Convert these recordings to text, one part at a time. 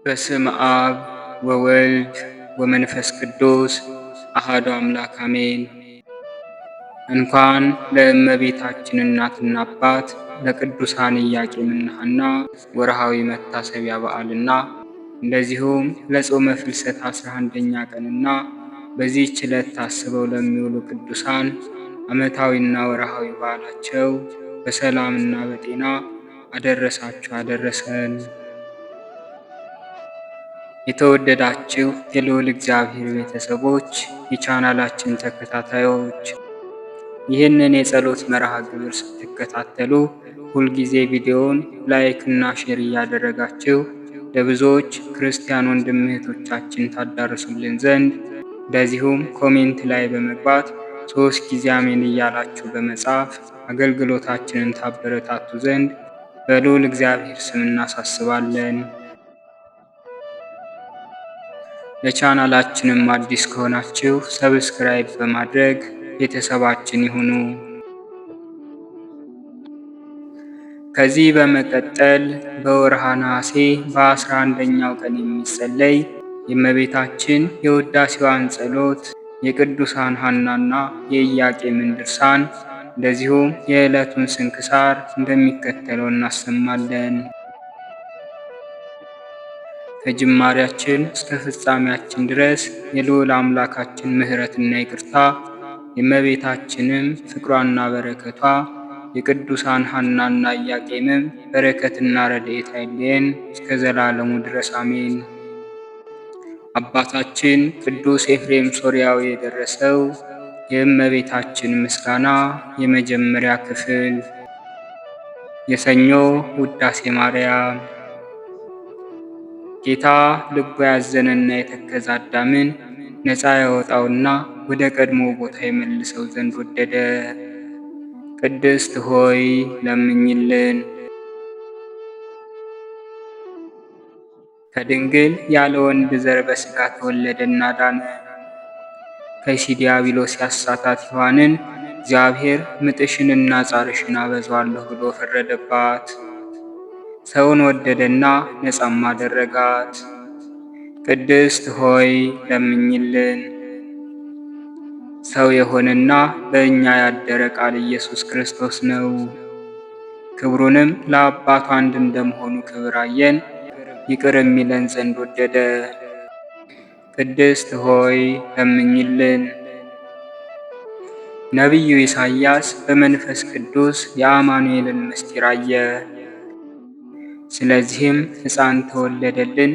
በስም አብ ወወልድ ወመንፈስ ቅዱስ አሐዱ አምላክ አሜን። እንኳን ለእመቤታችን እናትና አባት ለቅዱሳን ኢያቄምና ሐና ወርሃዊ መታሰቢያ በዓልና እንደዚሁም ለጾመ ፍልሰታ 11ኛ ቀንና በዚህች ዕለት ታስበው ለሚውሉ ቅዱሳን ዓመታዊና ወርሃዊ በዓላቸው በሰላምና በጤና አደረሳችሁ አደረሰን። የተወደዳችሁ የልዑል እግዚአብሔር ቤተሰቦች፣ የቻናላችን ተከታታዮች ይህንን የጸሎት መርሃ ግብር ስትከታተሉ ሁልጊዜ ቪዲዮውን ላይክ እና ሼር እያደረጋችሁ ለብዙዎች ክርስቲያን ወንድም እህቶቻችን ታዳርሱልን ዘንድ እንደዚሁም ኮሜንት ላይ በመግባት 3 ጊዜ አሜን እያላችሁ በመጻፍ አገልግሎታችንን ታበረታቱ ዘንድ በልዑል እግዚአብሔር ስም እናሳስባለን። ለቻናላችንም አዲስ ከሆናችሁ ሰብስክራይብ በማድረግ ቤተሰባችን ይሁኑ። ከዚህ በመቀጠል በወርሃ ነሐሴ በ11ኛው ቀን የሚጸለይ የእመቤታችን የውዳሴዋን ጸሎት፣ የቅዱሳን ሐናና የኢያቄምን ድርሳን እንደዚሁም የዕለቱን ስንክሳር እንደሚከተለው እናሰማለን። ከጅማሬያችን እስከ ፍጻሜያችን ድረስ የልዑል አምላካችን ምሕረትና ይቅርታ የእመቤታችንም ፍቅሯና በረከቷ የቅዱሳን ሐናና ኢያቄምም በረከትና ረድኤት አይለየን እስከ ዘላለሙ ድረስ አሜን። አባታችን ቅዱስ ኤፍሬም ሶርያዊ የደረሰው የእመቤታችን ምስጋና የመጀመሪያ ክፍል። የሰኞ ውዳሴ ማርያም። ጌታ ልቡ ያዘነና የተከዘ አዳምን ነፃ ያወጣውና ወደ ቀድሞ ቦታ የመልሰው ዘንድ ወደደ። ቅድስት ሆይ ለምኝልን። ከድንግል ያለ ወንድ ዘር በሥጋ ተወለደና ዳነ። ከይሲ ዲያብሎስ ያሳታት ሔዋንን እግዚአብሔር ምጥሽንና ጻርሽን አበዛዋለሁ ብሎ ፈረደባት። ሰውን ወደደና ነፃም አደረጋት። ቅድስት ሆይ ለምኝልን። ሰው የሆነና በእኛ ያደረ ቃል ኢየሱስ ክርስቶስ ነው። ክብሩንም ለአባቱ አንድ እንደመሆኑ ክብር አየን፣ ይቅር የሚለን ዘንድ ወደደ። ቅድስት ሆይ ለምኝልን። ነቢዩ ኢሳይያስ በመንፈስ ቅዱስ የአማኑኤልን ምስጢር አየ። ስለዚህም ሕፃን ተወለደልን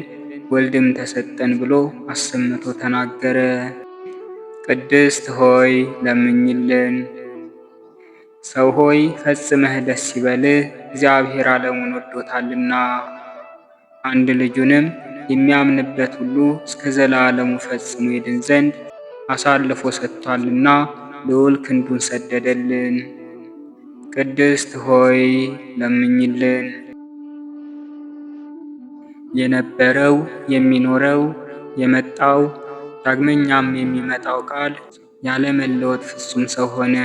ወልድም ተሰጠን ብሎ አሰምቶ ተናገረ። ቅድስት ሆይ ለምኝልን። ሰው ሆይ ፈጽመህ ደስ ይበልህ፣ እግዚአብሔር ዓለሙን ወዶታልና አንድ ልጁንም የሚያምንበት ሁሉ እስከ ዘላለሙ ፈጽሞ ይድን ዘንድ አሳልፎ ሰጥቷልና ልዑል ክንዱን ሰደደልን። ቅድስት ሆይ ለምኝልን። የነበረው የሚኖረው የመጣው ዳግመኛም የሚመጣው ቃል ያለመለወጥ ፍጹም ሰው ሆነ።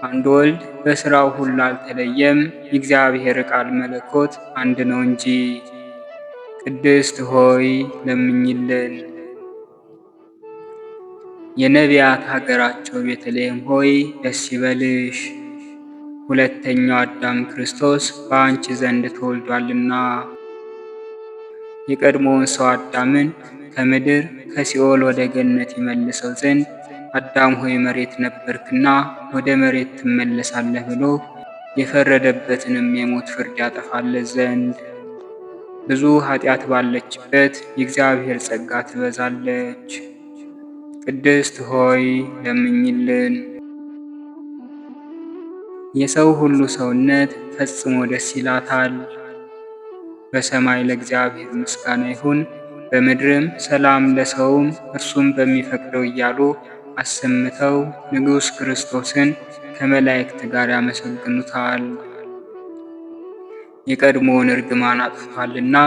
አንድ ወልድ በሥራው ሁሉ አልተለየም፣ የእግዚአብሔር ቃል መለኮት አንድ ነው እንጂ። ቅድስት ሆይ ለምኝልን። የነቢያት ሀገራቸው ቤተልሔም ሆይ ደስ ይበልሽ፣ ሁለተኛው አዳም ክርስቶስ በአንቺ ዘንድ ተወልዷልና። የቀድሞውን ሰው አዳምን ከምድር ከሲኦል ወደ ገነት ይመልሰው ዘንድ አዳም ሆይ መሬት ነበርክና ወደ መሬት ትመለሳለህ ብሎ የፈረደበትንም የሞት ፍርድ ያጠፋለት ዘንድ ብዙ ኃጢአት ባለችበት የእግዚአብሔር ጸጋ ትበዛለች። ቅድስት ሆይ ለምኝልን። የሰው ሁሉ ሰውነት ፈጽሞ ደስ ይላታል። በሰማይ ለእግዚአብሔር ምስጋና ይሁን፣ በምድርም ሰላም ለሰውም እርሱም በሚፈቅደው እያሉ አሰምተው ንጉሥ ክርስቶስን ከመላእክት ጋር ያመሰግኑታል። የቀድሞውን እርግማን አጥፍቷልና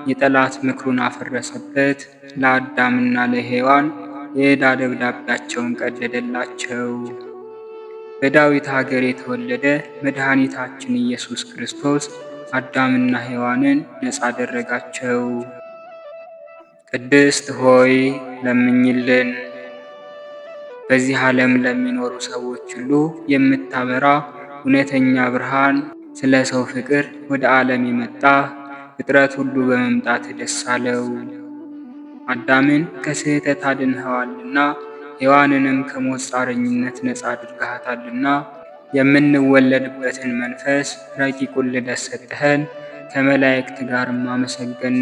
የጠላት ምክሩን አፈረሰበት። ለአዳምና ለሔዋን የዕዳ ደብዳቤያቸውን ቀደደላቸው። በዳዊት ሀገር የተወለደ መድኃኒታችን ኢየሱስ ክርስቶስ አዳምና ሔዋንን ነፃ አደረጋቸው። ቅድስት ሆይ ለምኝልን። በዚህ ዓለም ለሚኖሩ ሰዎች ሁሉ የምታበራ እውነተኛ ብርሃን፣ ስለ ሰው ፍቅር ወደ ዓለም የመጣ ፍጥረት ሁሉ በመምጣት ደስ አለው። አዳምን ከስህተት አድንኸዋልና ሔዋንንም ከሞት ጣረኝነት ነፃ አድርገሃታልና የምንወለድበትን መንፈስ ረቂቁን ልደት ሰጠኸን፣ ከመላእክት ጋርም አመሰገን።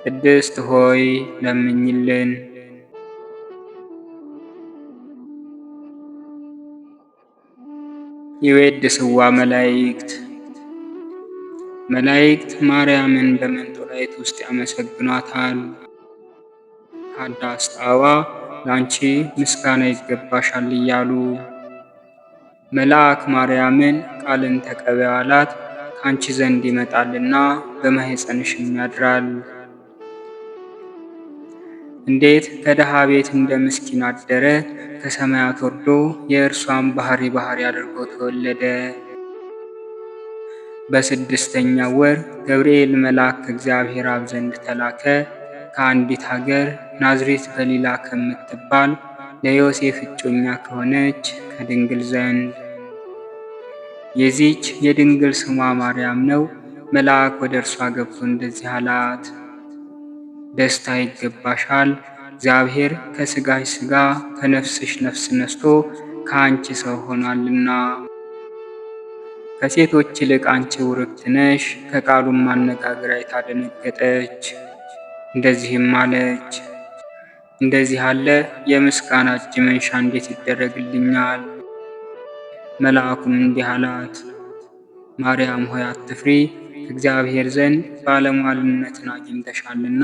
ቅድስት ሆይ ለምኝልን። ይዌድስዋ መላእክት መላእክት ማርያምን በመንጦላዕት ውስጥ ያመሰግኗታል። ከአዳስጣዋ ላንቺ ምስጋና ይገባሻል እያሉ መልአክ ማርያምን ቃልን ተቀበይ አላት። ከአንቺ ዘንድ ይመጣልና በማኅፀንሽም ያድራል። እንዴት ከድሃ ቤት እንደ ምስኪን አደረ፣ ከሰማያት ወርዶ የእርሷን ባህሪ አድርጎ ተወለደ። በስድስተኛው ወር ገብርኤል መልአክ ከእግዚአብሔር አብ ዘንድ ተላከ። ከአንዲት ሀገር ናዝሬት ገሊላ ከምትባል ለዮሴፍ እጮኛ ከሆነች ከድንግል ዘንድ። የዚች የድንግል ስሟ ማርያም ነው። መልአክ ወደ እርሷ ገብቶ እንደዚህ አላት፣ ደስታ ይገባሻል፣ እግዚአብሔር ከሥጋሽ ሥጋ ከነፍስሽ ነፍስ ነስቶ ከአንቺ ሰው ሆኗልና። ከሴቶች ይልቅ አንቺ ውርክት ነሽ። ከቃሉም አነጋገር አይታ ደነገጠች፣ እንደዚህም አለች፣ እንደዚህ አለ የምስጋና እጅ መንሻ እንዴት ይደረግልኛል? መልአኩም እንዲህ አላት፣ ማርያም ሆይ አትፍሪ፣ ከእግዚአብሔር ዘንድ ባለሟልነትን አግኝተሻልና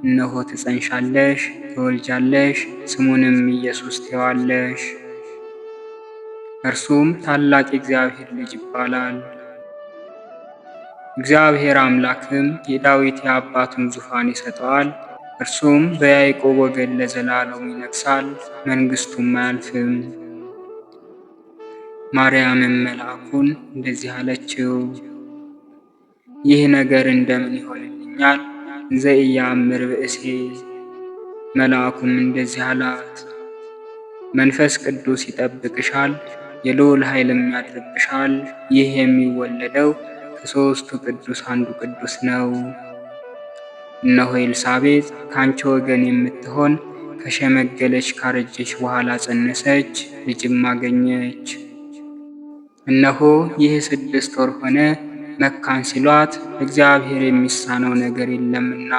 እነሆ ትጸንሻለሽ፣ ትወልጃለሽ፣ ስሙንም ኢየሱስ ትዪዋለሽ። እርሱም ታላቅ የእግዚአብሔር ልጅ ይባላል። እግዚአብሔር አምላክም የዳዊት የአባቱን ዙፋን ይሰጠዋል። እርሱም በያዕቆብ ወገን ለዘላለሙ ይነግሣል፣ መንግሥቱም አያልፍም። ማርያምም መልአኩን እንደዚህ አለችው፣ ይህ ነገር እንደምን ይሆንልኛል? እንዘ ኢየአምር ብእሴ። መልአኩም እንደዚህ አላት፣ መንፈስ ቅዱስ ይጠብቅሻል፣ የልዑል ኃይልም ያድርብሻል። ይህ የሚወለደው ከሦስቱ ቅዱስ አንዱ ቅዱስ ነው። እነሆ ኤልሳቤጥ ከአንቺ ወገን የምትሆን ከሸመገለች ካረጀች በኋላ ጸነሰች፣ ልጅም አገኘች። እነሆ ይህ 6 ወር ሆነ፣ መካን ሲሏት እግዚአብሔር የሚሳነው ነገር የለምና።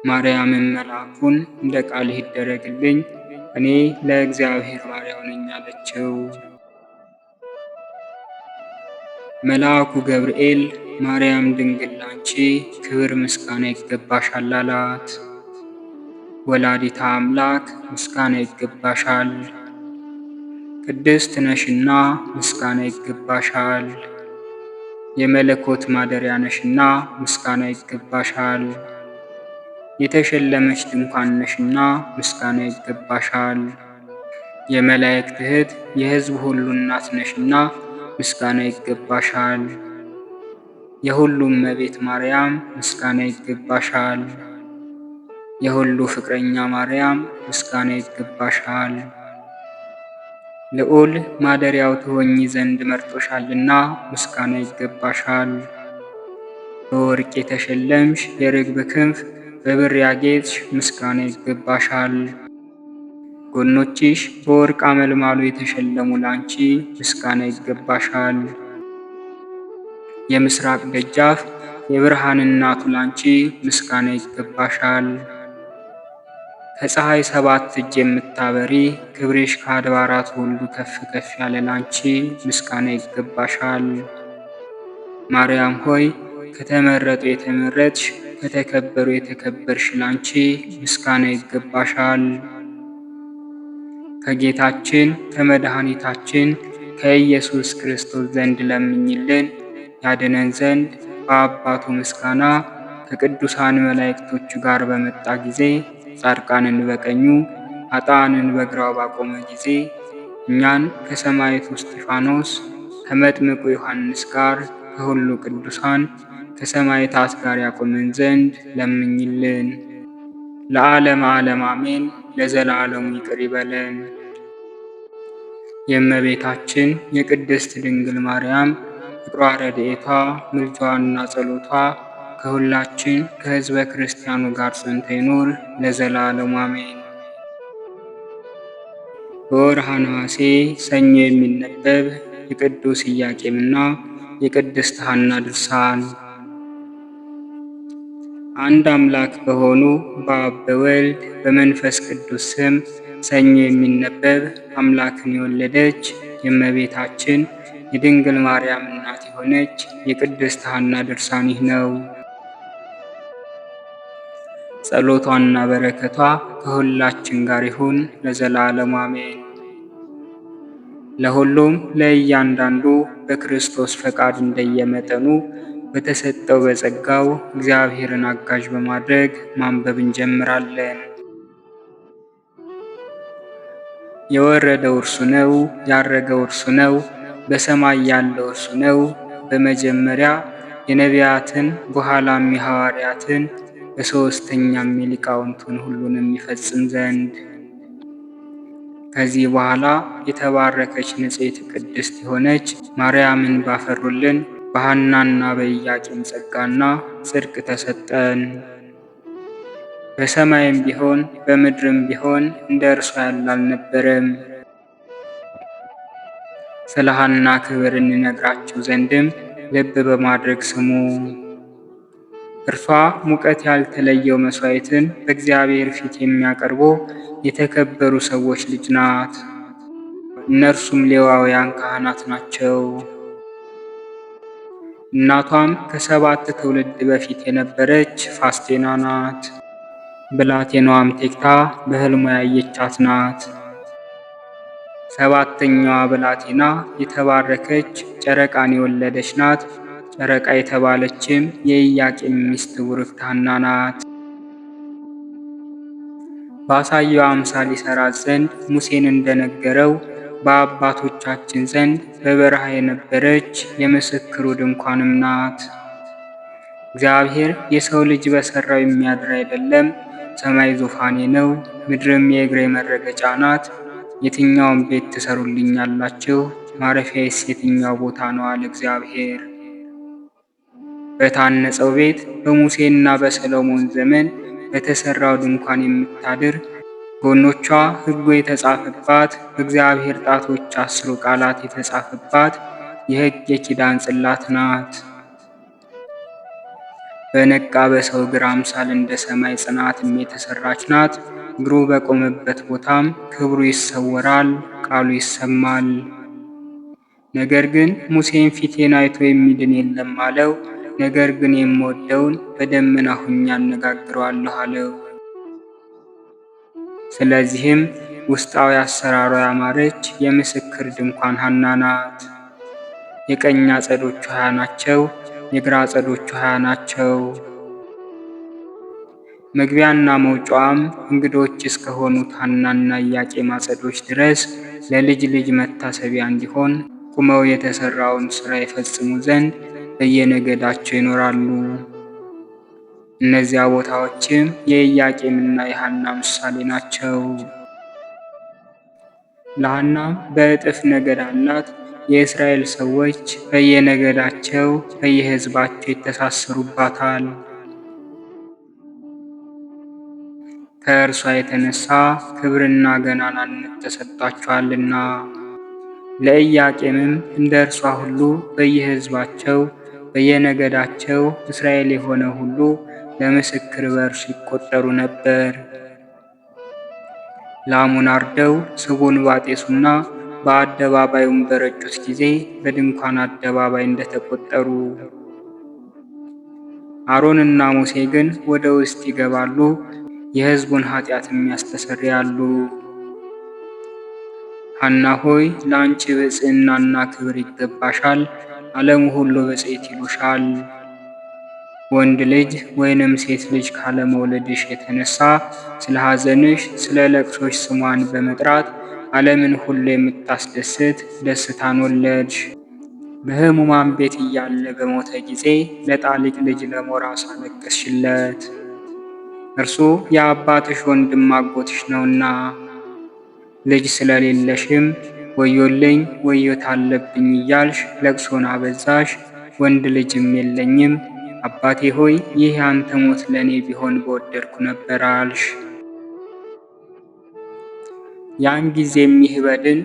ማርያምን መልአኩን እንደ ቃልህ ይደረግልኝ፣ እኔ ለእግዚአብሔር ባሪያው ነኝ አለችው። መልአኩ ገብርኤል ማርያም ድንግል ላንቺ ክብር ምስጋና ይገባሻል አላት። ወላዲተ አምላክ ምስጋና ይገባሻል፣ ቅድስት ነሽና ምስጋና ይገባሻል። የመለኮት ማደሪያ ነሽና ምስጋና ይገባሻል። የተሸለመች ድንኳን ነሽና ምስጋና ይገባሻል። የመላእክት እህት የሕዝብ ሁሉ እናት ነሽና ምስጋና ይገባሻል። የሁሉም እመቤት ማርያም ምስጋና ይገባሻል። የሁሉ ፍቅረኛ ማርያም ምስጋና ይገባሻል። ልዑል ማደሪያው ትሆኚ ዘንድ መርጦሻልና ምስጋና ይገባሻል። በወርቅ የተሸለምሽ የርግብ ክንፍ በብር ያጌጥሽ ምስጋና ይገባሻል። ጎኖችሽ በወርቅ አመልማሎ የተሸለሙ ላንቺ ምስጋና ይገባሻል። የምስራቅ ደጃፍ የብርሃን እናቱ ላንቺ ምስጋና ይገባሻል። ከፀሐይ 7 እጅ የምታበሪ ክብርሽ ከአድባራት ሁሉ ከፍ ከፍ ያለ ላንቺ ምስጋና ይገባሻል። ማርያም ሆይ ከተመረጡ የተመረጥሽ ከተከበሩ የተከበርሽ ላንቺ ምስጋና ይገባሻል። ከጌታችን ከመድኃኒታችን ከኢየሱስ ክርስቶስ ዘንድ ለምኝልን ያድነን ዘንድ በአባቱ ምስጋና ከቅዱሳን መላእክቶቹ ጋር በመጣ ጊዜ ጻድቃንን በቀኙ ኃጥአንን በግራው ባቆመ ጊዜ እኛን ከሰማዕቱ እስጢፋኖስ ከመጥምቁ ዮሐንስ ጋር ከሁሉ ቅዱሳን ከሰማዕታት ጋር ያቆመን ዘንድ ለምኝልን። ለዓለመ ዓለም አሜን። ለዘላለሙ ይቅር ይበለን። የእመቤታችን የቅድስት ድንግል ማርያም ፍቅሯ፣ ረድኤቷ፣ ምልጃዋና ጸሎቷ ከሁላችን ከሕዝበ ክርስቲያኑ ጋር ጸንቶ ይኑር ለዘላለሙ አሜን። በወርኃ ነሐሴ ሰኞ የሚነበብ የቅዱስ ኢያቄምና የቅድስት ሐና ድርሳን። አንድ አምላክ በሆኑ በአብ በወልድ በመንፈስ ቅዱስ ስም ሰኞ የሚነበብ አምላክን የወለደች የእመቤታችን የድንግል ማርያም እናት የሆነች የቅድስት ሐና ድርሳን ይህ ነው። ጸሎቷና በረከቷ ከሁላችን ጋር ይሁን ለዘላለሙ አሜን። ለሁሉም ለእያንዳንዱ በክርስቶስ ፈቃድ እንደየመጠኑ በተሰጠው በጸጋው እግዚአብሔርን አጋዥ በማድረግ ማንበብ እንጀምራለን። የወረደው እርሱ ነው፣ ያረገው እርሱ ነው፣ በሰማይ ያለው እርሱ ነው። በመጀመሪያ የነቢያትን በኋላም የሐዋርያትን በሦስተኛም የሊቃውንቱን ሁሉንም ይፈጽም ዘንድ። ከዚህ በኋላ የተባረከች ንጽሕት ቅድስት የሆነች ማርያምን ባፈሩልን በሐናና በኢያቄም ጸጋና ጽድቅ ተሰጠን። በሰማይም ቢሆን በምድርም ቢሆን እንደ እርሷ ያለ አልነበረም። ስለ ሐና ክብር እንነግራችሁ ዘንድም ልብ በማድረግ ስሙ። እርሷ ሙቀት ያልተለየው መሥዋዕትን በእግዚአብሔር ፊት የሚያቀርቡ የተከበሩ ሰዎች ልጅ ናት። እነርሱም ሌዋውያን ካህናት ናቸው። እናቷም ከ7 ትውልድ በፊት የነበረች ፋስቴና ናት። ብላቴናዋም ቴክታ በሕልሟ ያየቻት ናት። 7ኛዋ ብላቴና የተባረከች ጨረቃን የወለደች ናት። ጨረቃ የተባለችም የኢያቄም ሚስት ውርክት ሐና ናት። ባሳየው አምሳል ይሠራት ዘንድ ሙሴን እንደነገረው በአባቶቻችን ዘንድ በበረሃ የነበረች የምስክሩ ድንኳንም ናት። እግዚአብሔር የሰው ልጅ በሠራው የሚያድር አይደለም። ሰማይ ዙፋኔ ነው፣ ምድርም የእግሬ መረገጫ ናት። የትኛውን ቤት ትሠሩልኛላችሁ? ማረፊያዬስ የትኛው ቦታ ነው አለ እግዚአብሔር። በታነጸው ቤት በሙሴና በሰሎሞን ዘመን በተሠራው ድንኳን የምታድር ጎኖቿ ሕጉ የተጻፈባት በእግዚአብሔር ጣቶች 10 ቃላት የተጻፈባት የሕግ የኪዳን ጽላት ናት። በነቃ በሰው እግር አምሳል እንደ ሰማይ ጽናትም የተሠራች ናት። እግሩ በቆመበት ቦታም ክብሩ ይሰወራል፣ ቃሉ ይሰማል። ነገር ግን ሙሴን ፊቴን አይቶ የሚድን የለም አለው። ነገር ግን የምወደውን በደመና ሆኜ አነጋግረዋለሁ አለው። ስለዚህም ውስጣዊ አሰራሯ ያማረች የምስክር ድንኳን ሐና ናት። የቀኝ አጸዶቹ 20 ናቸው፣ የግራ አጸዶቹ 20 ናቸው። መግቢያና መውጫዋም እንግዶች እስከሆኑት ሐናና ኢያቄም አጸዶች ድረስ ለልጅ ልጅ መታሰቢያ እንዲሆን ቁመው የተሠራውን ሥራ ይፈጽሙ ዘንድ በየነገዳቸው ይኖራሉ። እነዚያ ቦታዎችም የኢያቄምና የሐና ምሳሌ ናቸው። ለሐናም በእጥፍ ነገድ አላት። የእስራኤል ሰዎች በየነገዳቸው በየሕዝባቸው ይተሳሰሩባታል። ከእርሷ የተነሳ ክብርና ገናናነት ተሰጥቷቸዋልና። ለኢያቄምም እንደ እርሷ ሁሉ በየሕዝባቸው በየነገዳቸው እስራኤል የሆነ ሁሉ ለምስክር በእርሱ ይቆጠሩ ነበር። ላሙን አርደው ስቡን ባጤሱና በአደባባዩም በረጩት ጊዜ በድንኳን አደባባይ እንደተቆጠሩ። አሮንና ሙሴ ግን ወደ ውስጥ ይገባሉ፣ የሕዝቡን ኃጢአትም ያስተሰርያሉ። ሐና ሆይ ለአንቺ ብፅዕናና ክብር ይገባሻል፣ ዓለሙ ሁሉ ብፅዕት ይሉሻል። ወንድ ልጅ ወይንም ሴት ልጅ ካለመውለድሽ የተነሳ ስለ ሐዘንሽ ስለ ለቅሶሽ ስሟን በመጥራት ዓለምን ሁሉ የምታስደስት ደስታን ወለድሽ። በሕሙማን ቤት እያለ በሞተ ጊዜ ለጣሊቅ ልጅ ለሞራስ አለቀስሽለት። እርሱ የአባትሽ ወንድም አጎትሽ ነውና። ልጅ ስለሌለሽም ወዮልኝ ወዮታ አለብኝ እያልሽ ለቅሶን አበዛሽ። ወንድ ልጅም የለኝም፣ አባቴ ሆይ ይህ ያንተ ሞት ለእኔ ቢሆን በወደድኩ ነበር አልሽ። ያን ጊዜም ይህ በድን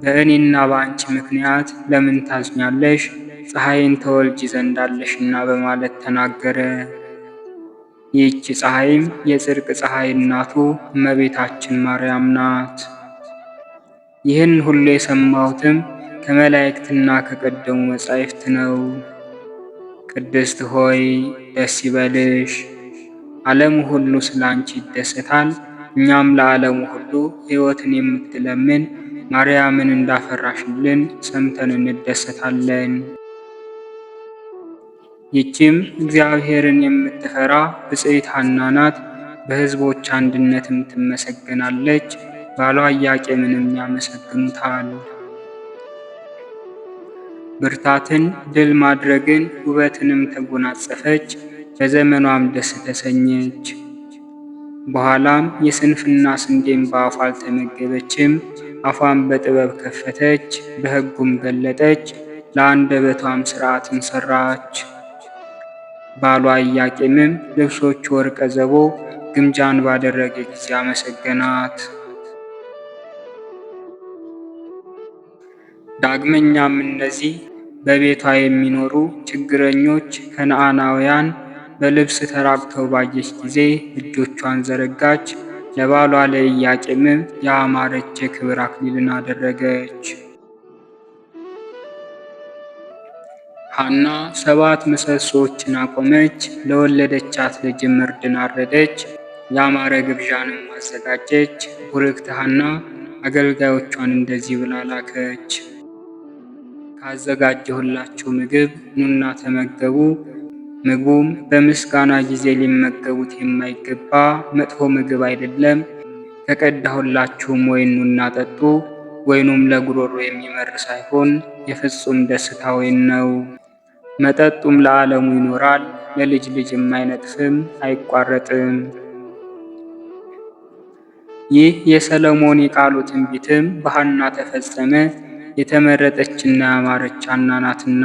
በእኔና በአንቺ ምክንያት ለምን ታዝኛለሽ? ፀሐይን ተወልጂ ዘንድ አለሽና በማለት ተናገረ። ይህች ፀሐይም የጽድቅ ፀሐይ እናቱ እመቤታችን ማርያም ናት። ይህን ሁሉ የሰማሁትም ከመላእክትና ከቀደሙ መጻሕፍት ነው። ቅድስት ሆይ ደስ ይበልሽ፣ ዓለሙ ሁሉ ስለ አንቺ ይደሰታል። እኛም ለዓለሙ ሁሉ ሕይወትን የምትለምን ማርያምን እንዳፈራሽልን ሰምተን እንደሰታለን። ይህችም እግዚአብሔርን የምትፈራ ብፅዕት ሐና ናት። በሕዝቦች አንድነትም ትመሰገናለች። ባሏ ኢያቄምንም ያመሰግኑታል። ብርታትን፣ ድል ማድረግን፣ ውበትንም ተጎናጸፈች። በዘመኗም ደስ ተሰኘች። በኋላም የስንፍና ስንዴን በአፏ አልተመገበችም። አፏን በጥበብ ከፈተች፣ በሕጉም ገለጠች፣ ለአንደበቷም ሥርዓትን ሠራች። ባሏ ኢያቄምም ልብሶቹ ወርቀ ዘቦ ግምጃን ባደረገ ጊዜ አመሰገናት። ዳግመኛም እነዚህ በቤቷ የሚኖሩ ችግረኞች ከነዓናውያን በልብስ ተራቅተው ባየች ጊዜ እጆቿን ዘረጋች። ለባሏ ለኢያቄምም ያማረች የክብር አክሊልን አደረገች። ሐና 7 ምሰሶዎችን አቆመች። ለወለደቻት ልጅም እርድን አረደች። ያማረ ግብዣንም አዘጋጀች። ቡርክት ሐና አገልጋዮቿን እንደዚህ ብላ ላከች። ካዘጋጀሁላችሁ ምግብ ኑና ተመገቡ። ምግቡም በምስጋና ጊዜ ሊመገቡት የማይገባ መጥፎ ምግብ አይደለም። ከቀዳሁላችሁም ወይን ኑና ጠጡ። ወይኑም ለጉሮሮ የሚመር ሳይሆን የፍጹም ደስታ ወይን ነው። መጠጡም ለዓለሙ ይኖራል፣ ለልጅ ልጅም አይነጥፍም፣ አይቋረጥም። ይህ የሰሎሞን የቃሉ ትንቢትም በሐና ተፈጸመ። የተመረጠችና ያማረች ሐና ናትና።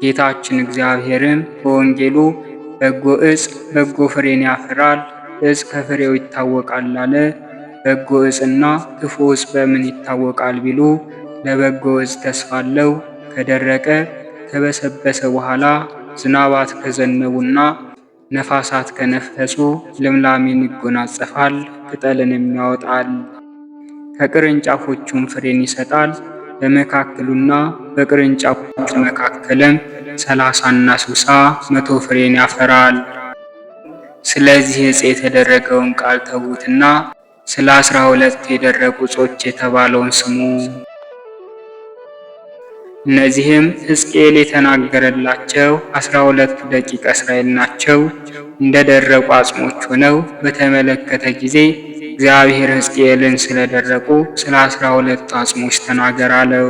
ጌታችን እግዚአብሔርም በወንጌሉ በጎ ዕፅ በጎ ፍሬን ያፈራል፣ ዕፅ ከፍሬው ይታወቃል አለ። በጎ ዕፅና ክፉ ዕፅ በምን ይታወቃል ቢሉ፣ ለበጎ ዕፅ ተስፋ አለው። ከደረቀ ከበሰበሰ በኋላ ዝናባት ከዘነቡና ነፋሳት ከነፈሱ ልምላሜን ይጎናጸፋል፣ ቅጠልንም ያወጣል። ከቅርንጫፎቹም ፍሬን ይሰጣል። በመካከሉና በቅርንጫፎቹ መካከልም 30ና 60 100 ፍሬን ያፈራል። ስለዚህ ዕፅ የተደረገውን ቃል ተዉትና ስለ 12 የደረቁ ዕፆች የተባለውን ስሙ። እነዚህም ሕዝቅኤል የተናገረላቸው 12 ደቂቀ እስራኤል ናቸው። እንደ ደረቁ አጽሞች ሆነው በተመለከተ ጊዜ እግዚአብሔር ሕዝቅኤልን ስለደረቁ ስለ 12 አጽሞች ተናገር አለው።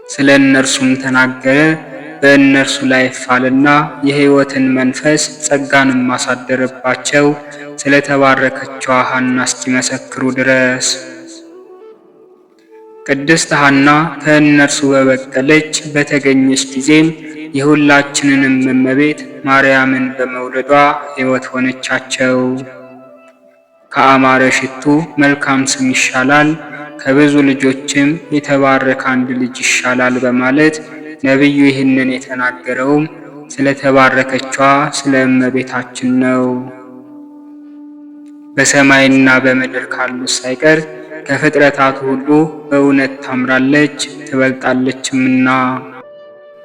ስለ እነርሱም ተናገረ። በእነርሱ ላይ እፋልና የሕይወትን መንፈስ ጸጋንም ማሳደረባቸው ስለተባረከችው ሐና እስኪመሰክሩ ድረስ። ቅድስት ሐና ከእነርሱ በበቀለች በተገኘች ጊዜም የሁላችንንም እመቤት ማርያምን በመውለዷ ሕይወት ሆነቻቸው። ከአማረ ሽቱ መልካም ስም ይሻላል፣ ከብዙ ልጆችም የተባረከ አንድ ልጅ ይሻላል በማለት ነቢዩ ይህንን የተናገረውም ስለተባረከችዋ ስለ እመቤታችን ነው። በሰማይና በምድር ካሉት ሳይቀር ከፍጥረታቱ ሁሉ በእውነት ታምራለች ትበልጣለችምና።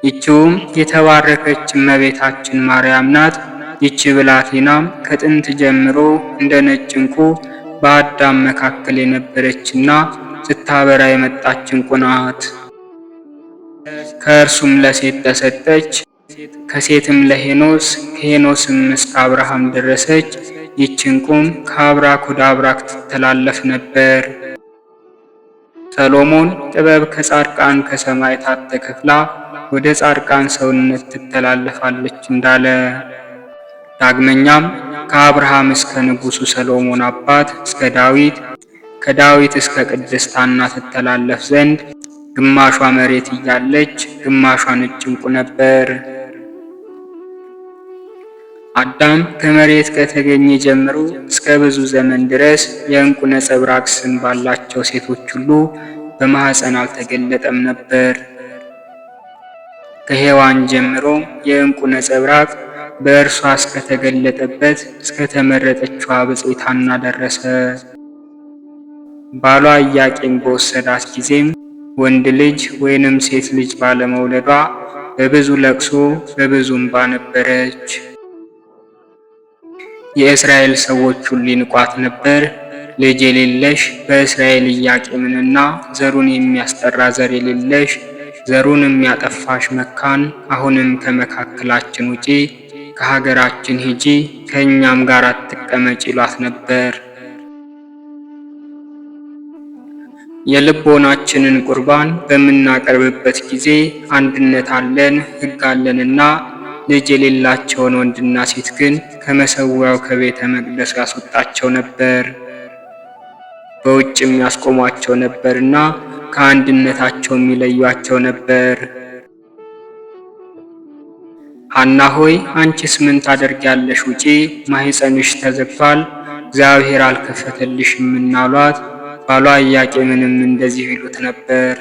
ይቺውም የተባረከች እመቤታችን ማርያም ናት። ይቺ ብላቴናም ከጥንት ጀምሮ እንደ ነጭ ዕንቁ በአዳም መካከል የነበረችና ስታበራ የመጣች ዕንቁ ናት። ከእርሱም ለሴት ተሰጠች፣ ከሴትም ለሄኖስ፣ ከሄኖስም እስከ አብርሃም ደረሰች። ይህች ዕንቁም ከአብራክ ወደ አብራክ ትተላለፍ ነበር። ሰሎሞን ጥበብ ከጻድቃን ከሰማዕታት ተከፍላ ወደ ጻድቃን ሰውነት ትተላለፋለች እንዳለ፣ ዳግመኛም ከአብርሃም እስከ ንጉሡ ሰሎሞን አባት እስከ ዳዊት ከዳዊት እስከ ቅድስት ሐና ትተላለፍ ዘንድ ግማሿ መሬት እያለች ግማሿ ነጭ ዕንቁ ነበር። አዳም ከመሬት ከተገኘ ጀምሮ እስከ ብዙ ዘመን ድረስ የዕንቁ ነጸብራቅ ስም ባላቸው ሴቶች ሁሉ በማኅፀን አልተገለጠም ነበር። ከሔዋን ጀምሮ የዕንቁ ነጸብራቅ በእርሷ እስከተገለጠበት እስከ ተመረጠችዋ ብፅዕት ሐና ደረሰ። ባሏ ኢያቄም በወሰዳት ጊዜም ወንድ ልጅ ወይንም ሴት ልጅ ባለመውለዷ በብዙ ለቅሶ በብዙ እንባ ነበረች። የእስራኤል ሰዎች ሁሉ ይንቋት ነበር። ልጅ የሌለሽ በእስራኤል ኢያቄምንና ዘሩን የሚያስጠራ ዘር የሌለሽ ዘሩን የሚያጠፋሽ መካን፣ አሁንም ከመካከላችን ውጪ፣ ከሀገራችን ሂጂ፣ ከእኛም ጋር አትቀመጭ ይሏት ነበር። የልቦናችንን ቁርባን በምናቀርብበት ጊዜ አንድነት አለን ሕግ አለንና ልጅ የሌላቸውን ወንድና ሴት ግን ከመሠዊያው ከቤተ መቅደስ ያስወጣቸው ነበር፣ በውጭም ያስቆሟቸው ነበርና ከአንድነታቸው የሚለዩአቸው ነበር። ሐና ሆይ አንቺስ ምን ታደርጊያለሽ? ውጪ፣ ማኅፀንሽ ተዘግቷል፣ እግዚአብሔር አልከፈተልሽም አሏት። ባሏ ኢያቄምንም እንደዚህ ይሉት ነበር።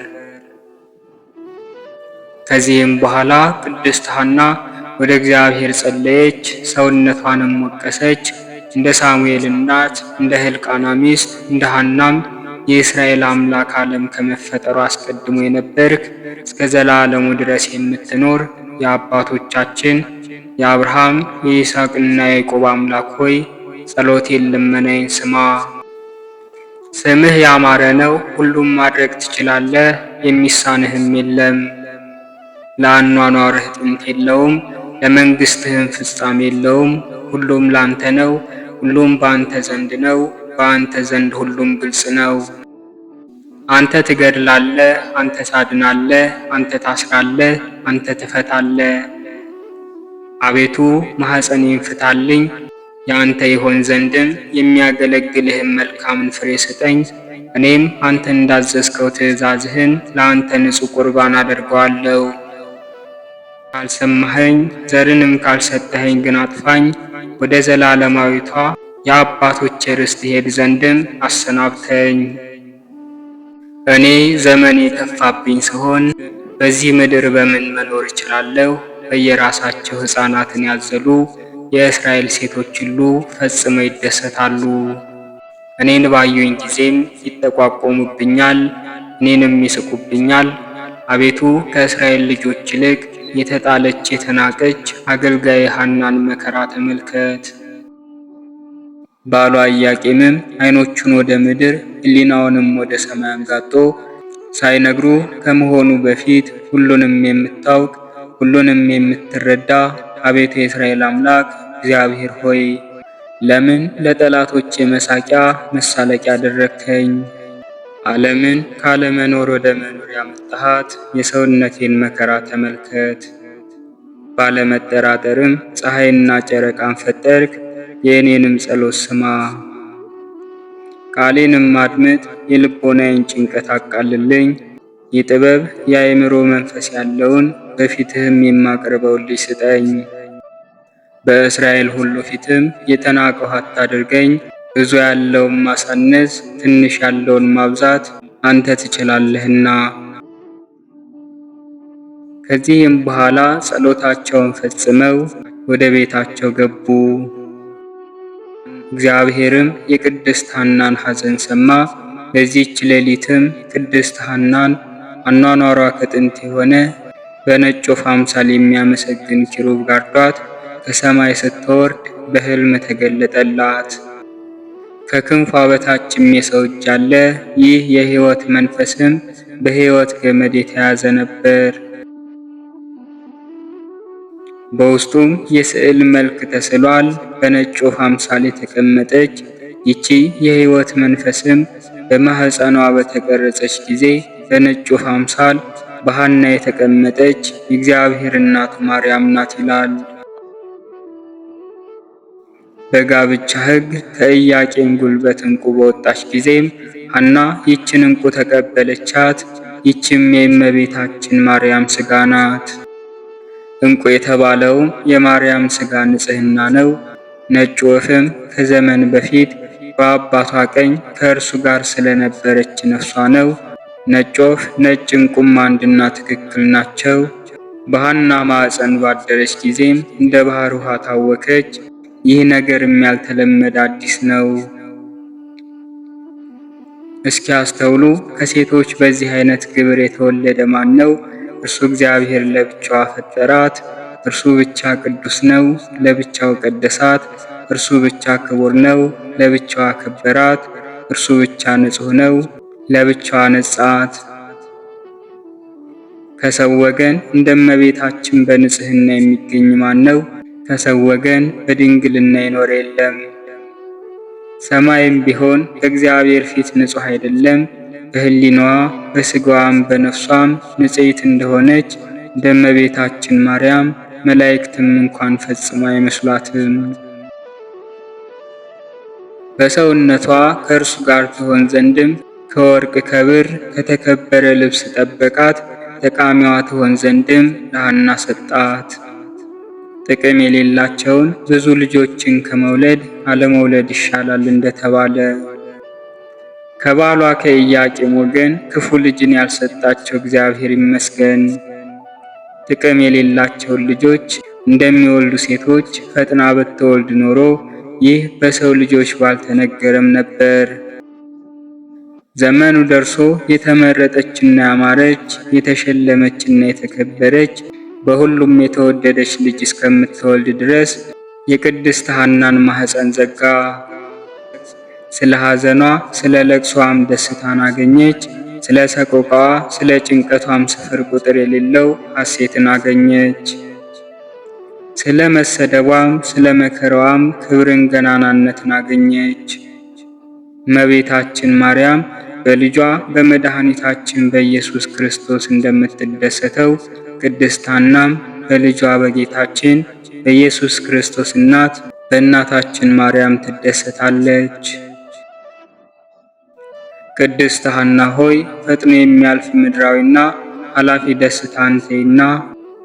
ከዚህም በኋላ ቅድስት ሐና ወደ እግዚአብሔር ጸለየች፣ ሰውነቷንም ወቀሰች። እንደ ሳሙኤል እናት እንደ ሕልቃና ሚስት እንደ ሐናም የእስራኤል አምላክ ዓለም ከመፈጠሩ አስቀድሞ የነበርክ እስከ ዘላለሙ ድረስ የምትኖር የአባቶቻችን የአብርሃም የይስሐቅና የያዕቆብ አምላክ ሆይ ጸሎቴን ልመናዬን ስማ። ስምህ ያማረ ነው፣ ሁሉም ማድረግ ትችላለህ፣ የሚሳንህም የለም። ለአኗኗርህ ጥንት የለውም፣ ለመንግሥትህም ፍጻሜ የለውም። ሁሉም ላንተ ነው፣ ሁሉም በአንተ ዘንድ ነው፣ በአንተ ዘንድ ሁሉም ግልጽ ነው። አንተ ትገድላለህ፣ አንተ ታድናለህ፣ አንተ ታስራለህ፣ አንተ ትፈታለህ። አቤቱ ማኅፀኔን ፍታልኝ፣ የአንተ ይሆን ዘንድም የሚያገለግልህም መልካምን ፍሬ ስጠኝ። እኔም አንተ እንዳዘዝከው ትእዛዝህን ለአንተ ንጹሕ ቁርባን አደርገዋለሁ። ካልሰማኸኝ ዘርንም ካልሰጠኸኝ ግን አጥፋኝ፣ ወደ ዘላለማዊቷ የአባቶቼ ርስት ሄድ ዘንድም አሰናብተኝ። እኔ ዘመኔ የከፋብኝ ስሆን በዚህ ምድር በምን መኖር እችላለሁ? በየራሳቸው ሕፃናትን ያዘሉ የእስራኤል ሴቶች ሁሉ ፈጽመው ይደሰታሉ። እኔን ባዩኝ ጊዜም ይጠቋቆሙብኛል፣ እኔንም ይስቁብኛል። አቤቱ ከእስራኤል ልጆች ይልቅ የተጣለች የተናቀች አገልጋይ ሐናን መከራ ተመልከት። ባሏ ኢያቄምም ዓይኖቹን ወደ ምድር ሕሊናውንም ወደ ሰማይ አንጋጦ ሳይነግሩ ከመሆኑ በፊት ሁሉንም የምታውቅ ሁሉንም የምትረዳ አቤቱ የእስራኤል አምላክ እግዚአብሔር ሆይ ለምን ለጠላቶቼ መሳቂያ መሳለቂያ አደረግከኝ? ዓለምን ካለመኖር ወደ መኖር ያመጣሃት የሰውነቴን መከራ ተመልከት። ባለመጠራጠርም ፀሐይና ጨረቃን ፈጠርክ፣ የእኔንም ጸሎት ስማ። ቃሌንም አድምጥ፣ የልቦናዬን ጭንቀት አቃልልኝ። የጥበብ የአእምሮ መንፈስ ያለውን በፊትህም የማቀርበውን ልጅ ስጠኝ። በእስራኤል ሁሉ ፊትም የተናቀሁ አታድርገኝ። ብዙ ያለውን ማሳነስ ትንሽ ያለውን ማብዛት አንተ ትችላለህና። ከዚህም በኋላ ጸሎታቸውን ፈጽመው ወደ ቤታቸው ገቡ። እግዚአብሔርም የቅድስት ሐናን ሐዘን ሰማ። በዚህች ሌሊትም ቅድስት ሐናን አኗኗሯ ከጥንት የሆነ በነጭ ወፍ አምሳል የሚያመሰግን ኪሩብ ጋርዷት ከሰማይ ስትወርድ በሕልም ተገለጠላት። ከክንፏ በታችም የሰው እጅ አለ። ይህ የሕይወት መንፈስም በሕይወት ገመድ የተያዘ ነበር። በውስጡም የስዕል መልክ ተስሏል። በነጭ ወፍ አምሳል የተቀመጠች ይቺ የሕይወት መንፈስም በማኅፀኗ በተቀረጸች ጊዜ በነጭ ወፍ አምሳል በሐና የተቀመጠች የእግዚአብሔር እናቱ ማርያም ናት ይላል። በጋብቻ ሕግ ከኢያቄም ጉልበት ዕንቁ በወጣች ጊዜም ሐና ይችን ዕንቁ ተቀበለቻት። ይችም የእመቤታችን ማርያም ሥጋ ናት። ዕንቁ የተባለውም የማርያም ሥጋ ንጽሕና ነው። ነጭ ወፍም ከዘመን በፊት በአባቷ ቀኝ ከእርሱ ጋር ስለነበረች ነፍሷ ነው። ነጭ ወፍ ነጭ ዕንቁም አንድና ትክክል ናቸው። በሐና ማኅፀን ባደረች ጊዜም እንደ ባሕር ውሃ ታወከች። ይህ ነገርም ያልተለመደ አዲስ ነው። እስኪ አስተውሉ። ከሴቶች በዚህ አይነት ግብር የተወለደ ማን ነው? እርሱ እግዚአብሔር ለብቻዋ ፈጠራት። እርሱ ብቻ ቅዱስ ነው፣ ለብቻው ቀደሳት። እርሱ ብቻ ክቡር ነው፣ ለብቻዋ ከበራት። እርሱ ብቻ ንጹሕ ነው፣ ለብቻዋ ነጻት። ከሰው ወገን እንደ እመቤታችን በንጽሕና የሚገኝ ማን ነው? ከሰው ወገን በድንግልና ይኖር የለም። ሰማይም ቢሆን በእግዚአብሔር ፊት ንጹሕ አይደለም። በሕሊናዋ በሥጋዋም በነፍሷም ንጽሕት እንደሆነች እንደ እመቤታችን ማርያም መላእክትም እንኳን ፈጽሞ አይመስሏትም። በሰውነቷ ከእርሱ ጋር ትሆን ዘንድም ከወርቅ ከብር ከተከበረ ልብስ ጠበቃት። ጠቃሚዋ ትሆን ዘንድም ለሐና ሰጣት። ጥቅም የሌላቸውን ብዙ ልጆችን ከመውለድ አለመውለድ ይሻላል እንደተባለ ከባሏ ከኢያቄም ወገን ክፉ ልጅን ያልሰጣቸው እግዚአብሔር ይመስገን። ጥቅም የሌላቸውን ልጆች እንደሚወልዱ ሴቶች ፈጥና ብትወልድ ኖሮ ይህ በሰው ልጆች ባልተነገረም ነበር። ዘመኑ ደርሶ የተመረጠችና ያማረች የተሸለመችና የተከበረች በሁሉም የተወደደች ልጅ እስከምትወልድ ድረስ የቅድስት ሐናን ማኅፀን ዘጋ። ስለ ሐዘኗ ስለ ለቅሷም ደስታን አገኘች። ስለ ሰቆቃዋ ስለ ጭንቀቷም ስፍር ቁጥር የሌለው ሐሴትን አገኘች። ስለ መሰደቧም ስለ መከራዋም ክብርን ገናናነትን አገኘች። እመቤታችን ማርያም በልጇ በመድኃኒታችን በኢየሱስ ክርስቶስ እንደምትደሰተው ቅድስት ሐናም በልጇ በጌታችን በኢየሱስ ክርስቶስ እናት በእናታችን ማርያም ትደሰታለች። ቅድስት ሐና ሆይ ፈጥኖ የሚያልፍ ምድራዊና ኃላፊ ደስታ አንተይና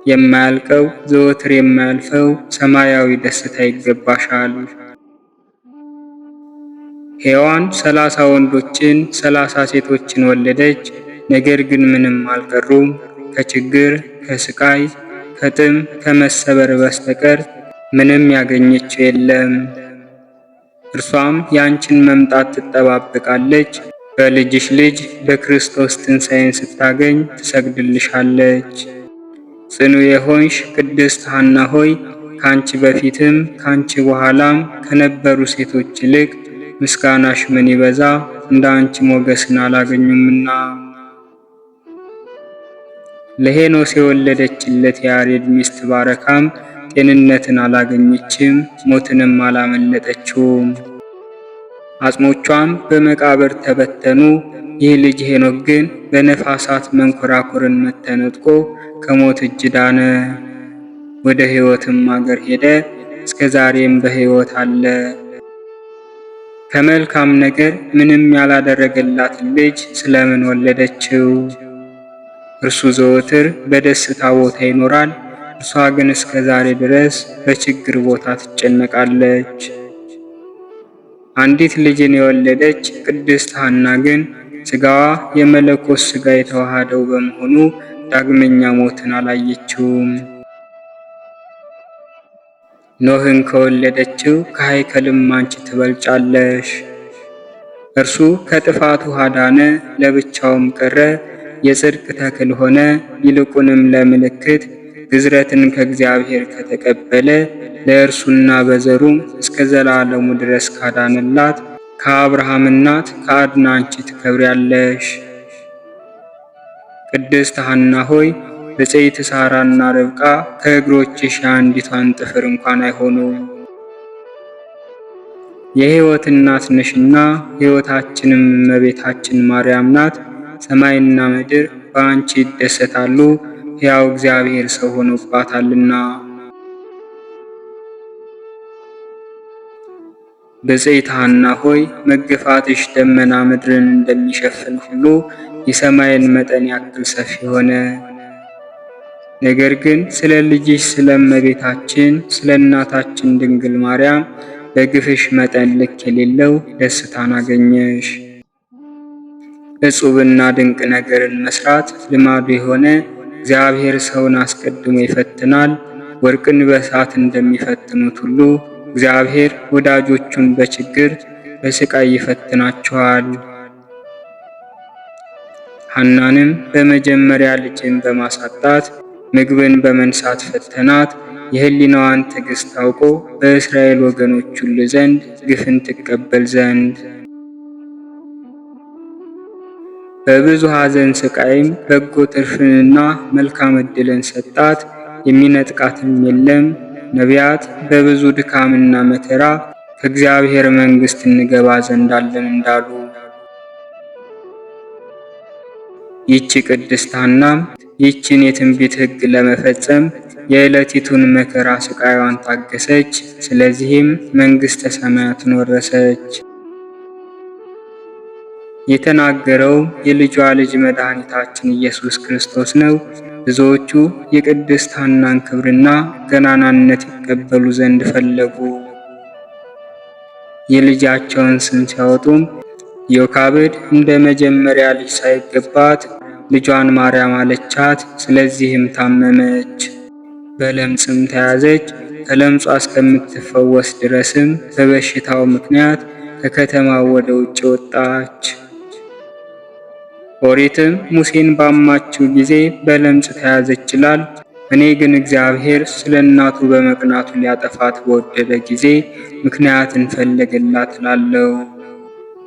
የማያልቀው ዘወትር የማያልፈው ሰማያዊ ደስታ ይገባሻል። ሔዋን 30 ወንዶችን 30 ሴቶችን ወለደች። ነገር ግን ምንም አልቀሩም። ከችግር ከስቃይ ከጥም ከመሰበር በስተቀር ምንም ያገኘችው የለም። እርሷም ያንቺን መምጣት ትጠባበቃለች። በልጅሽ ልጅ በክርስቶስ ትንሣኤን ስታገኝ ትሰግድልሻለች። ጽኑ የሆንሽ ቅድስት ሐና ሆይ ካንቺ በፊትም ካንቺ በኋላም ከነበሩ ሴቶች ይልቅ ምስጋናሽ ምን ይበዛ፣ እንደ አንቺ ሞገስን አላገኙምና። ለሄኖስ የወለደችለት የያሬድ ሚስት ባረካም ጤንነትን አላገኘችም፣ ሞትንም አላመለጠችውም። አጽሞቿም በመቃብር ተበተኑ። ይህ ልጅ ሄኖክ ግን በነፋሳት መንኮራኩርን መተነጥቆ ከሞት እጅ ዳነ። ወደ ሕይወትም አገር ሄደ፣ እስከ ዛሬም በሕይወት አለ። ከመልካም ነገር ምንም ያላደረገላትን ልጅ ስለምን ወለደችው? እርሱ ዘወትር በደስታ ቦታ ይኖራል፣ እርሷ ግን እስከ ዛሬ ድረስ በችግር ቦታ ትጨነቃለች። አንዲት ልጅን የወለደች ቅድስት ሐና ግን ሥጋዋ የመለኮት ሥጋ የተዋሃደው በመሆኑ ዳግመኛ ሞትን አላየችውም። ኖህን ከወለደችው ከሃይከልም አንቺ ትበልጫለሽ። እርሱ ከጥፋት ውሃ ዳነ፣ ለብቻውም ቀረ፣ የጽድቅ ተክል ሆነ። ይልቁንም ለምልክት ግዝረትን ከእግዚአብሔር ከተቀበለ ለእርሱና በዘሩም እስከ ዘላለሙ ድረስ ካዳንላት ከአብርሃም እናት ከአድና አንቺ ትከብሪያለሽ። ቅድስት ሐና ሆይ ብፅዕት ሳራና ርብቃ ከእግሮችሽ አንዲቷን ጥፍር እንኳን አይሆኑም። የሕይወት እናት ነሽና ሕይወታችንም እመቤታችን ማርያም ናት። ሰማይና ምድር በአንቺ ይደሰታሉ፣ ሕያው እግዚአብሔር ሰው ሆኖባታልና። ብፅዕት ሐና ሆይ መገፋትሽ ደመና ምድርን እንደሚሸፍን ሁሉ የሰማይን መጠን ያክል ሰፊ ሆነ። ነገር ግን ስለ ልጅሽ ስለ እመቤታችን ስለ እናታችን ድንግል ማርያም በግፍሽ መጠን ልክ የሌለው ደስታን አገኘሽ። እጹብና ድንቅ ነገርን መስራት ልማዱ የሆነ እግዚአብሔር ሰውን አስቀድሞ ይፈትናል። ወርቅን በእሳት እንደሚፈትኑት ሁሉ እግዚአብሔር ወዳጆቹን በችግር በስቃይ ይፈትናቸዋል። ሐናንም በመጀመሪያ ልጅን በማሳጣት ምግብን በመንሳት ፈተናት። የሕሊናዋን ትዕግስት አውቆ በእስራኤል ወገኖች ሁሉ ዘንድ ግፍን ትቀበል ዘንድ በብዙ ሐዘን ስቃይም በጎ ትርፍንና መልካም ዕድልን ሰጣት። የሚነጥቃትም የለም። ነቢያት በብዙ ድካምና መከራ ከእግዚአብሔር መንግሥት እንገባ ዘንድ አለን እንዳሉ፣ ይህች ቅድስት ሐናም ይህችን የትንቢት ሕግ ለመፈጸም የዕለቲቱን መከራ ስቃይዋን ታገሰች። ስለዚህም መንግሥተ ሰማያትን ወረሰች። የተናገረው የልጇ ልጅ መድኃኒታችን ኢየሱስ ክርስቶስ ነው። ብዙዎቹ የቅድስት ሐናን ክብርና ገናናነት ይቀበሉ ዘንድ ፈለጉ። የልጃቸውን ስም ሲያወጡም ዮካብድ እንደ መጀመሪያ ልጅ ሳይገባት ልጇን ማርያም አለቻት። ስለዚህም ታመመች፣ በለምጽም ተያዘች። ከለምጿ እስከምትፈወስ ድረስም በበሽታው ምክንያት ከከተማው ወደ ውጭ ወጣች። ኦሪትም ሙሴን ባማችው ጊዜ በለምጽ ተያዘች ይላል። እኔ ግን እግዚአብሔር ስለ እናቱ በመቅናቱ ሊያጠፋት በወደደ ጊዜ ምክንያትን ፈለገላት እላለሁ።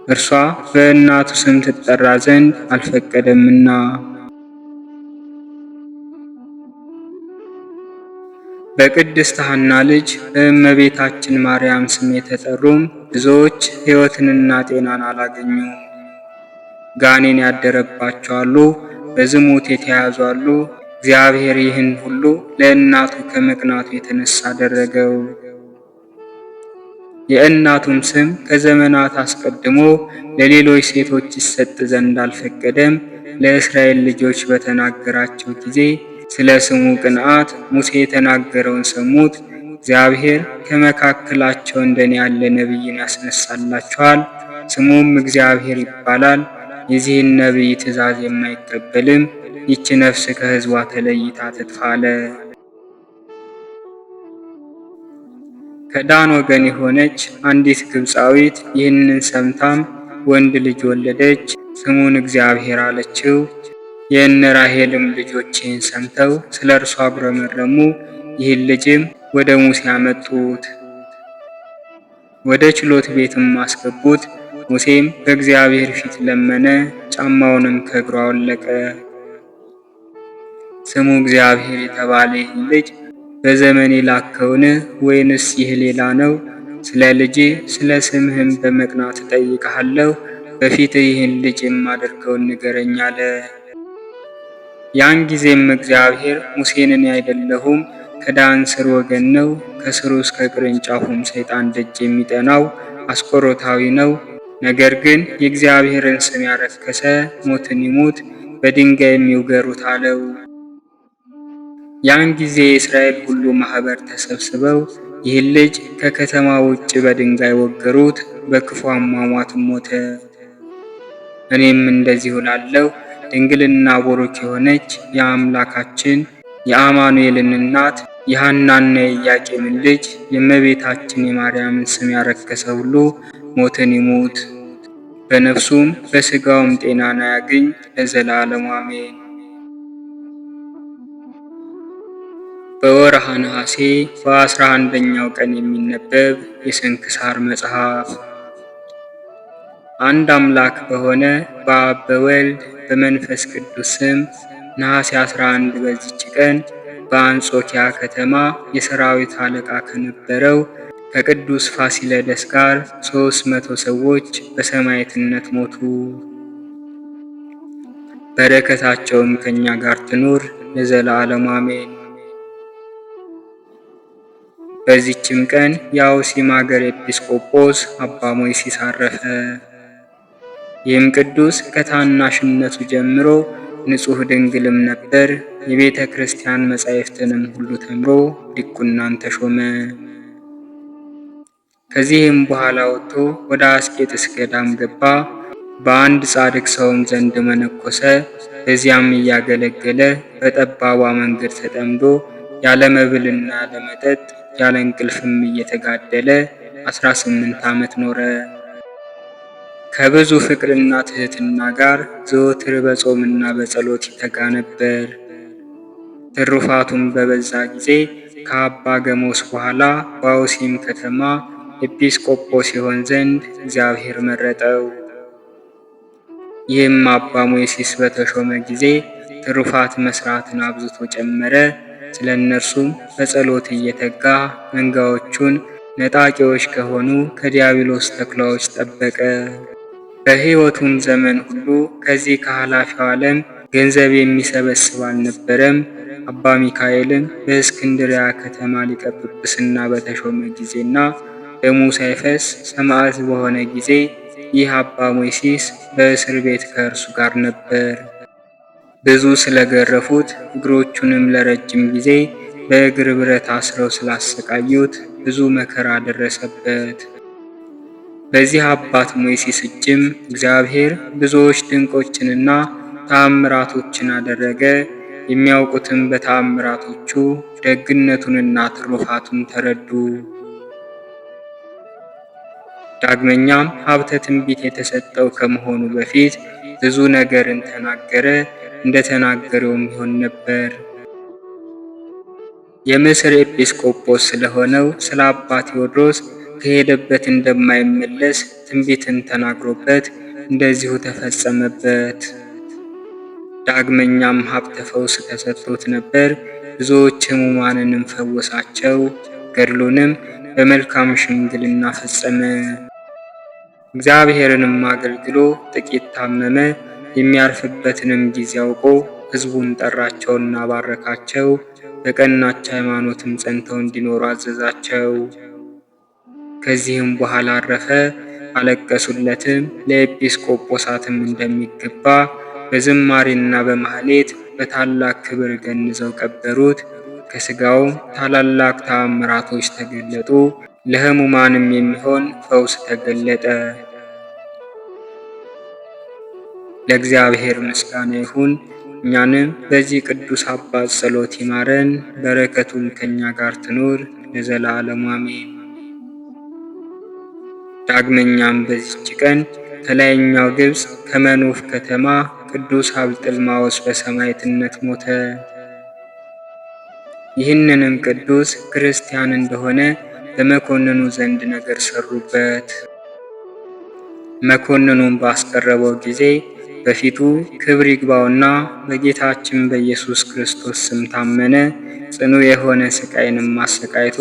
እርሷ በእናቱ ስም ትጠራ ዘንድ አልፈቀደምና። በቅድስት ሐና ልጅ በእመቤታችን ማርያም ስም የተጠሩም ብዙዎች ሕይወትንና ጤናን አላገኙም። ጋኔን ያደረባቸው አሉ፣ በዝሙት የተያዙ አሉ። እግዚአብሔር ይህን ሁሉ ለእናቱ ከመቅናቱ የተነሳ አደረገው። የእናቱም ስም ከዘመናት አስቀድሞ ለሌሎች ሴቶች ይሰጥ ዘንድ አልፈቀደም። ለእስራኤል ልጆች በተናገራቸው ጊዜ ስለ ስሙ ቅንዓት ሙሴ የተናገረውን ሰሙት። እግዚአብሔር ከመካከላቸው እንደኔ ያለ ነቢይን ያስነሳላቸዋል፣ ስሙም እግዚአብሔር ይባላል። የዚህን ነቢይ ትእዛዝ የማይቀበልም ይህች ነፍስ ከሕዝቧ ተለይታ ትጥፋ አለ። ከዳን ወገን የሆነች አንዲት ግብፃዊት ይህንን ሰምታም ወንድ ልጅ ወለደች። ስሙን እግዚአብሔር አለችው። የእነ ራሔልም ልጆች ይህን ሰምተው ስለ እርሷ አጉረመረሙ። ይህን ልጅም ወደ ሙሴ አመጡት፣ ወደ ችሎት ቤትም አስገቡት። ሙሴም በእግዚአብሔር ፊት ለመነ፣ ጫማውንም ከእግሩ አወለቀ። ስሙ እግዚአብሔር የተባለ ይህን ልጅ በዘመኔ ላከውን ወይንስ ይህ ሌላ ነው? ስለ ልጄ ስለ ስምህም በመቅናት እጠይቅሃለሁ፣ በፊትህ ይህን ልጅ የማደርገውን ንገረኝ አለ። ያን ጊዜም እግዚአብሔር ሙሴን እኔ አይደለሁም ከዳን ስር ወገን ነው፣ ከስሩ እስከ ቅርንጫፉም ሰይጣን ደጅ የሚጠናው አስቆሮታዊ ነው። ነገር ግን የእግዚአብሔርን ስም ያረከሰ ሞትን ይሙት፣ በድንጋይ የሚውገሩት አለው። ያን ጊዜ የእስራኤል ሁሉ ማህበር ተሰብስበው ይህን ልጅ ከከተማ ውጭ በድንጋይ ወገሩት፣ በክፉ አሟሟት ሞተ። እኔም እንደዚሁ እላለሁ፣ ድንግልና ቡሩክ የሆነች የአምላካችን የአማኑኤልን እናት የሐናና የኢያቄምን ልጅ የእመቤታችን የማርያምን ስም ያረከሰ ሁሉ ሞትን ይሙት፣ በነፍሱም በሥጋውም ጤናን ያግኝ ለዘላለሙ አሜን። በወርሃ ነሐሴ በ11ኛው ቀን የሚነበብ የስንክሳር መጽሐፍ። አንድ አምላክ በሆነ በአብ በወልድ በመንፈስ ቅዱስ ስም ነሐሴ 11 በዚች ቀን በአንጾኪያ ከተማ የሰራዊት አለቃ ከነበረው ከቅዱስ ፋሲለደስ ጋር 300 ሰዎች በሰማዕትነት ሞቱ። በረከታቸውም ከእኛ ጋር ትኑር ለዘላለሙ አሜን። በዚችም ቀን የአውሲም አገር ኤጲስቆጶስ አባ ሞይሲስ አረፈ። ይህም ቅዱስ ከታናሽነቱ ጀምሮ ንጹሕ ድንግልም ነበር። የቤተ ክርስቲያን መጻሕፍትንም ሁሉ ተምሮ ዲቁናን ተሾመ። ከዚህም በኋላ ወጥቶ ወደ አስቄጥስ ገዳም ገባ። በአንድ ጻድቅ ሰውም ዘንድ መነኮሰ። በዚያም እያገለገለ በጠባቧ መንገድ ተጠምዶ ያለ መብልና ያለ መጠጥ ያለ እንቅልፍም እየተጋደለ 18 ዓመት ኖረ። ከብዙ ፍቅርና ትህትና ጋር ዘወትር በጾምና በጸሎት ይተጋ ነበር። ትሩፋቱም በበዛ ጊዜ ከአባ ገሞስ በኋላ በአውሲም ከተማ ኤጲስቆጶስ ይሆን ዘንድ እግዚአብሔር መረጠው። ይህም አባ ሞይሲስ በተሾመ ጊዜ ትሩፋት መስራትን አብዝቶ ጨመረ። ስለ እነርሱም በጸሎት እየተጋ መንጋዎቹን ነጣቂዎች ከሆኑ ከዲያብሎስ ተኩላዎች ጠበቀ። በሕይወቱም ዘመን ሁሉ ከዚህ ከኃላፊው ዓለም ገንዘብ የሚሰበስብ አልነበረም። አባ ሚካኤልም በእስክንድርያ ከተማ ሊቀ ጵጵስና በተሾመ ጊዜና ደሙ ሳይፈስ ሰማዕት በሆነ ጊዜ ይህ አባ ሞይሲስ በእስር ቤት ከእርሱ ጋር ነበር። ብዙ ስለገረፉት እግሮቹንም ለረጅም ጊዜ በእግር ብረት አስረው ስላሰቃዩት ብዙ መከራ ደረሰበት። በዚህ አባት ሞይሲስ እጅም እግዚአብሔር ብዙዎች ድንቆችንና ተአምራቶችን አደረገ። የሚያውቁትም በተአምራቶቹ ደግነቱንና ትሩፋቱን ተረዱ። ዳግመኛም ሀብተ ትንቢት የተሰጠው ከመሆኑ በፊት ብዙ ነገርን ተናገረ። እንደተናገረውም ይሆን ነበር። የምስር ኤጲስቆጶስ ስለሆነው ስለ አባ ቴዎድሮስ ከሄደበት እንደማይመለስ ትንቢትን ተናግሮበት እንደዚሁ ተፈጸመበት። ዳግመኛም ሀብተ ፈውስ ተሰጥቶት ነበር። ብዙዎች ሕሙማንንም ፈወሳቸው። ገድሉንም በመልካም ሽምግልና ፈጸመ። እግዚአብሔርንም አገልግሎ ጥቂት ታመመ። የሚያርፍበትንም ጊዜ አውቆ ሕዝቡን ጠራቸውና ባረካቸው። በቀናች ሃይማኖትም ጸንተው እንዲኖሩ አዘዛቸው። ከዚህም በኋላ አረፈ። አለቀሱለትም። ለኤጲስቆጶሳትም እንደሚገባ በዝማሬና በማህሌት በታላቅ ክብር ገንዘው ቀበሩት። ከሥጋውም ታላላቅ ተአምራቶች ተገለጡ። ለሕሙማንም የሚሆን ፈውስ ተገለጠ። ለእግዚአብሔር ምስጋና ይሁን። እኛንም በዚህ ቅዱስ አባት ጸሎት ይማረን፣ በረከቱም ከእኛ ጋር ትኑር ለዘላለሙ አሜን። ዳግመኛም በዚች ቀን ከላይኛው ግብፅ ከመኖፍ ከተማ ቅዱስ አብጥልማዎስ በሰማዕትነት ሞተ። ይህንንም ቅዱስ ክርስቲያን እንደሆነ በመኮንኑ ዘንድ ነገር ሰሩበት። መኮንኑም ባስቀረበው ጊዜ በፊቱ ክብር ይግባውና በጌታችን በኢየሱስ ክርስቶስ ስም ታመነ። ጽኑ የሆነ ስቃይንም አሰቃይቶ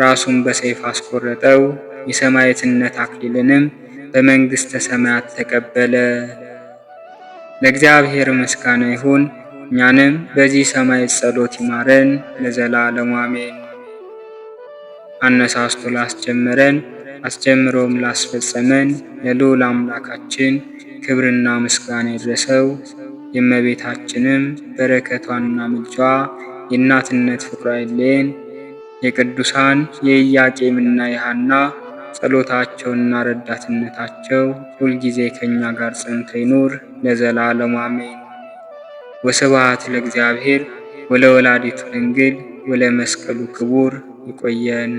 ራሱን በሰይፍ አስቆረጠው። የሰማዕትነት አክሊልንም በመንግሥተ ሰማያት ተቀበለ። ለእግዚአብሔር ምስጋና ይሁን። እኛንም በዚህ ሰማዕት ጸሎት ይማረን ለዘላለሙ አሜን። አነሳስቶ ላስጀመረን አስጀምሮም ላስፈጸመን ለልዑል አምላካችን ክብርና ምስጋና ይድረሰው። የእመቤታችንም በረከቷና ምልጃዋ የእናትነት ፍቅሯ አይለየን። የቅዱሳን የኢያቄምና የሐና ጸሎታቸውና ረዳትነታቸው ሁልጊዜ ከእኛ ጋር ጸንቶ ይኑር ለዘላለሙ አሜን። ወስብሐት ለእግዚአብሔር ወለወላዲቱ ድንግል ወለመስቀሉ ክቡር። ይቆየን።